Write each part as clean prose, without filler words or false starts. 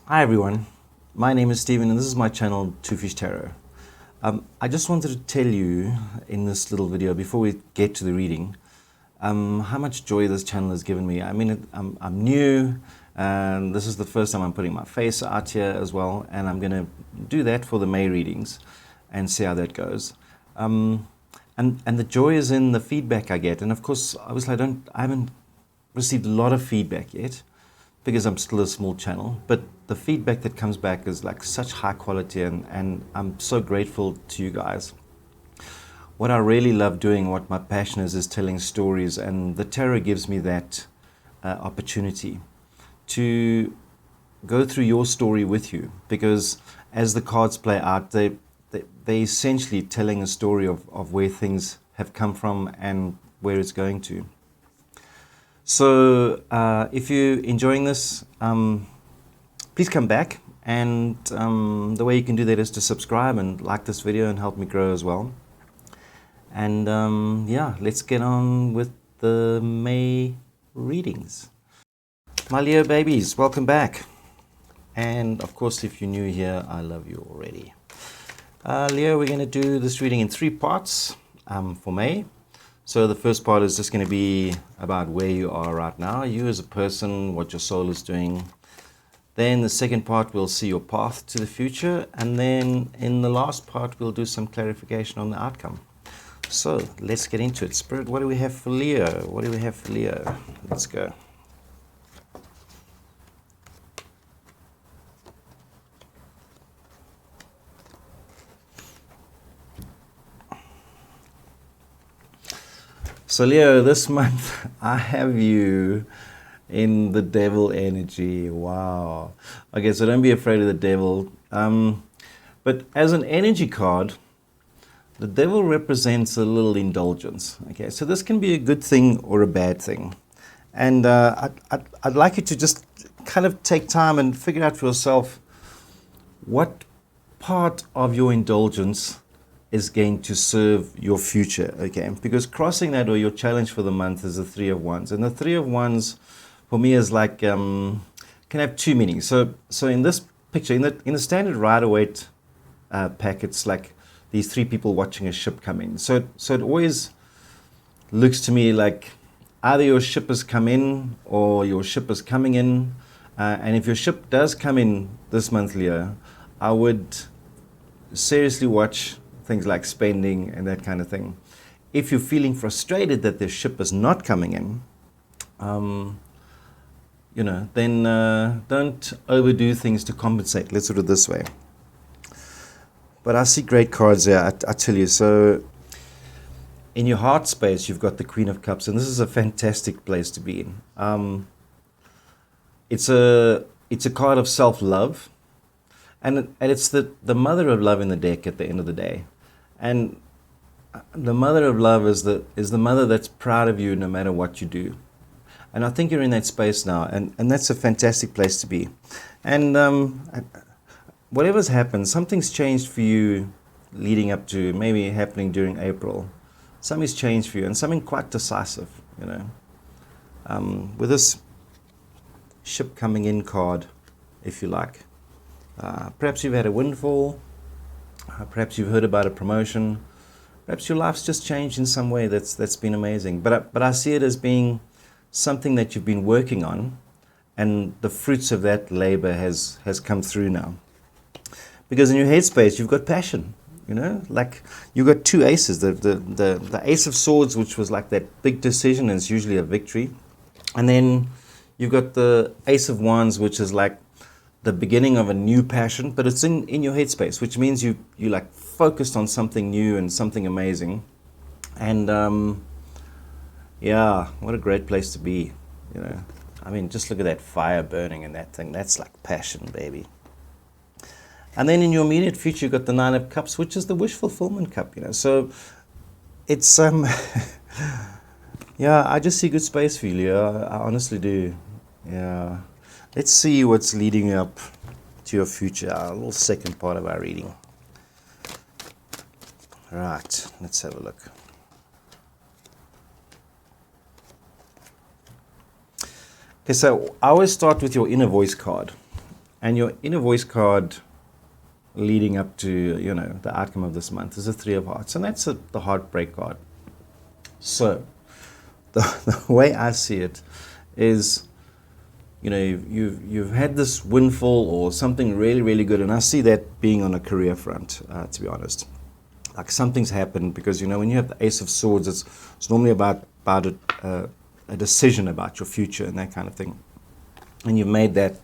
Hi everyone, my name is Stephen and this is my channel Two Fish Tarot. I just wanted to tell you in this little video before we get to the reading how much joy this channel has given me. I mean, I'm new and this is the first time I'm putting my face out here as well, and I'm going to do that for the May readings and see how that goes. And the joy is in the feedback I get, and of course obviously I haven't received a lot of feedback yet, because I'm still a small channel, but the feedback that comes back is like such high quality, and I'm so grateful to you guys. What I really love doing, what my passion is telling stories, and the tarot gives me that opportunity to go through your story with you, because as the cards play out, they're essentially telling a story of where things have come from and where it's going to. So if you're enjoying this, please come back, and the way you can do that is to subscribe and like this video and help me grow as well. And yeah, let's get on with the May readings. My Leo babies, welcome back. And of course, if you're new here, I love you already. Leo, we're going to do this reading in 3 parts for May. So the first part is just going to be about where you are right now, you as a person, what your soul is doing. Then the second part, we'll see your path to the future. And then in the last part, we'll do some clarification on the outcome. So let's get into it. Spirit, what do we have for Leo? What do we have for Leo? Let's go. So Leo, this month I have you in the devil energy. Wow. Okay, so don't be afraid of the devil. But as an energy card, the devil represents a little indulgence. Okay, so this can be a good thing or a bad thing. And I'd like you to just kind of take time and figure out for yourself what part of your indulgence is going to serve your future, okay? Because crossing that, or your challenge for the month, is the 3 of Wands. And the 3 of Wands for me is like, can have 2 meanings. So in this picture, in the standard Rider-Waite pack, it's like these 3 people watching a ship come in. So it always looks to me like either your ship has come in or your ship is coming in. And if your ship does come in this month, Leo, I would seriously watch things like spending and that kind of thing. If you're feeling frustrated that the ship is not coming in, then don't overdo things to compensate. Let's put it this way. But I see great cards there, I tell you. So in your heart space, you've got the Queen of Cups, and this is a fantastic place to be in. It's a card of self-love, and it's the mother of love in the deck at the end of the day. And the mother of love is the mother that's proud of you no matter what you do. And I think you're in that space now, and that's a fantastic place to be. And whatever's happened, something's changed for you leading up to, maybe happening during April. Something's changed for you, and something quite decisive, you know. With this ship coming in card, if you like. Perhaps you've had a windfall. Perhaps you've heard about a promotion. Perhaps your life's just changed in some way that's been amazing. But I see it as being something that you've been working on, and the fruits of that labor has come through now. Because in your headspace, you've got passion. You know, like you've got 2 aces. The Ace of Swords, which was like that big decision, and it's usually a victory. And then you've got the Ace of Wands, which is like the beginning of a new passion, but it's in your headspace, which means you like focused on something new and something amazing. And yeah, what a great place to be, you know. I mean, just look at that fire burning in that thing. That's like passion, baby. And then in your immediate future, you've got the 9 of Cups, which is the wish fulfillment cup, you know. So it's yeah, I just see good space for you, Leo. I honestly do. Yeah. Let's see what's leading up to your future, a little second part of our reading. Right, let's have a look. Okay, so I always start with your inner voice card. And your inner voice card leading up to, you know, the outcome of this month is the Three of Hearts. And that's the heartbreak card. So, the way I see it is, you know, you've had this windfall or something really, really good. And I see that being on a career front, to be honest. Like something's happened, because, you know, when you have the Ace of Swords, it's normally about a decision about your future and that kind of thing. And you've made that.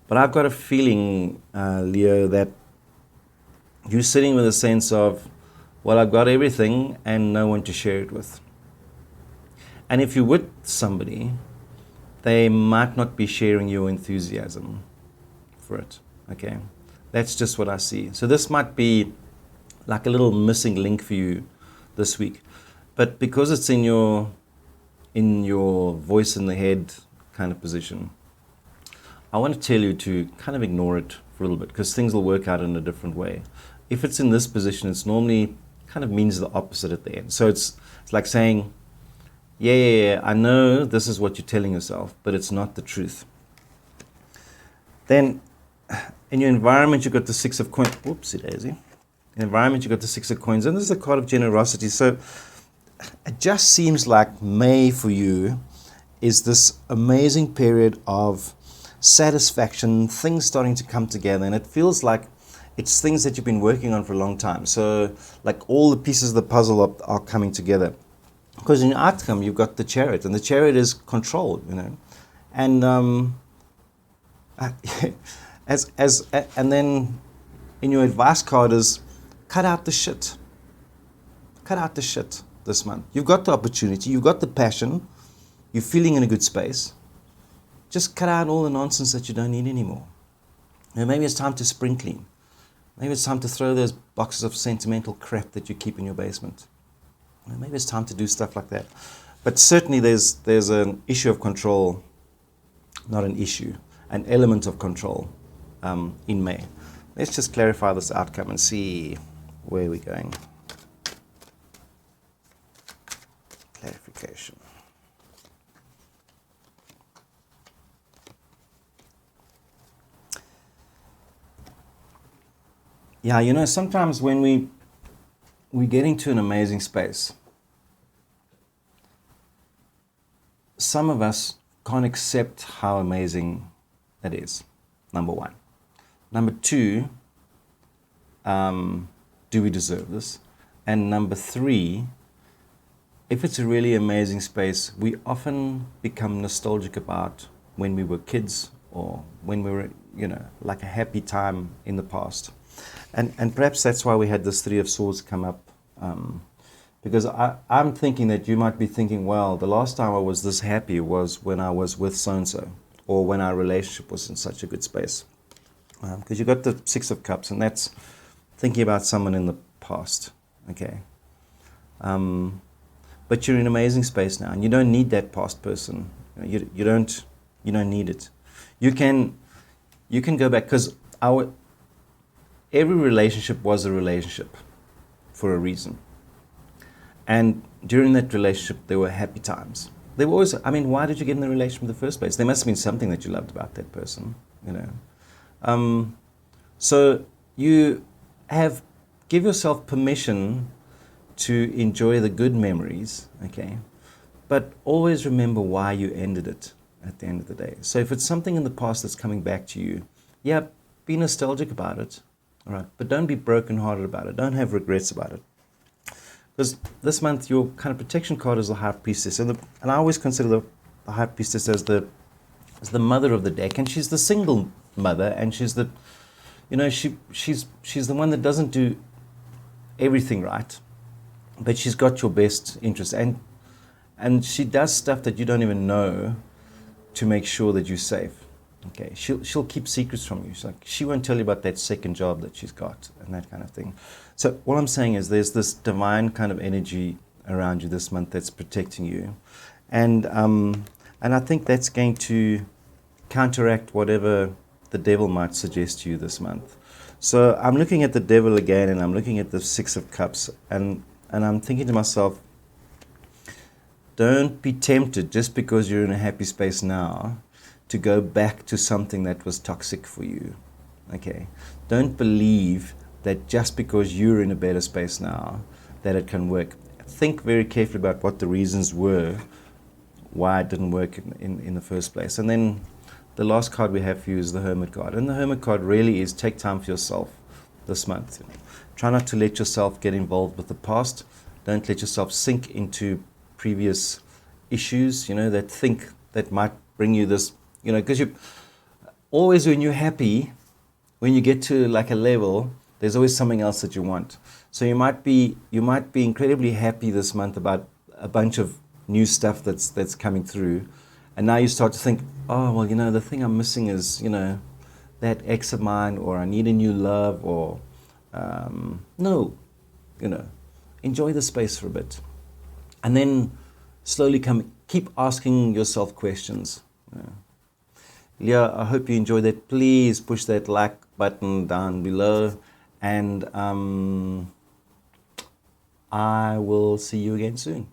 But I've got a feeling, Leo, that you're sitting with a sense of, well, I've got everything and no one to share it with. And if you're with somebody, they might not be sharing your enthusiasm for it. Okay, that's just what I see. So this might be like a little missing link for you this week. But because it's in your voice in the head kind of position, I want to tell you to kind of ignore it for a little bit, because things will work out in a different way. If it's in this position, it's normally kind of means the opposite at the end. So it's like saying, yeah, I know this is what you're telling yourself, but it's not the truth. Then in your environment, you've got the Six of Coins. Whoopsie daisy. In the environment, you've got the Six of Coins, and this is a card of generosity. So it just seems like May for you is this amazing period of satisfaction, things starting to come together, and it feels like it's things that you've been working on for a long time. So like all the pieces of the puzzle are coming together. Because in your outcome, you've got the Chariot, and the Chariot is control, you know. And and then in your advice card is cut out the shit. Cut out the shit this month. You've got the opportunity, you've got the passion, you're feeling in a good space. Just cut out all the nonsense that you don't need anymore. You know, maybe it's time to spring clean. Maybe it's time to throw those boxes of sentimental crap that you keep in your basement. You know, maybe it's time to do stuff like that. But certainly there's an issue of control, not an issue, an element of control in May. Let's just clarify this outcome and see where we're going. Clarification. Yeah, you know, sometimes when we get into an amazing space, some of us can't accept how amazing it is, number one. Number two, do we deserve this? And number three, if it's a really amazing space, we often become nostalgic about when we were kids or when we were, you know, like a happy time in the past. And perhaps that's why we had this Three of Swords come up, because I'm thinking that you might be thinking, well, the last time I was this happy was when I was with so-and-so, or when our relationship was in such a good space. Because you got the Six of Cups, and that's thinking about someone in the past, okay? But you're in an amazing space now, and you don't need that past person. You don't need it. You can go back, because every relationship was a relationship for a reason. And during that relationship, there were happy times. There were always, I mean, why did you get in the relationship in the first place? There must have been something that you loved about that person, you know. So give yourself permission to enjoy the good memories, okay? But always remember why you ended it at the end of the day. So if it's something in the past that's coming back to you, yeah, be nostalgic about it. All right, but don't be brokenhearted about it. Don't have regrets about it. Because this month, your kind of protection card is the High Priestess. And I always consider the High Priestess as the mother of the deck. And she's the single mother. And she's the, you know, she's the one that doesn't do everything right. But she's got your best interest. And she does stuff that you don't even know to make sure that you're safe. Okay, she'll keep secrets from you. She won't tell you about that second job that she's got and that kind of thing. So what I'm saying is there's this divine kind of energy around you this month that's protecting you. And I think that's going to counteract whatever the devil might suggest to you this month. So I'm looking at the devil again, and I'm looking at the Six of Cups, and I'm thinking to myself, don't be tempted just because you're in a happy space now to go back to something that was toxic for you. Okay, don't believe that just because you're in a better space now that it can work. Think very carefully about what the reasons were why it didn't work in the first place. And then the last card we have for you is the Hermit God. And the Hermit God really is take time for yourself this month. Try not to let yourself get involved with the past. Don't let yourself sink into previous issues, that might bring you this, because you always, when you're happy, when you get to like a level, there's always something else that you want. So you might be incredibly happy this month about a bunch of new stuff that's coming through, and now you start to think, oh well, the thing I'm missing is that ex of mine, or I need a new love, or no, enjoy the space for a bit, and then slowly keep asking yourself questions. Leah, I hope you enjoyed that. Please push that like button down below, and I will see you again soon.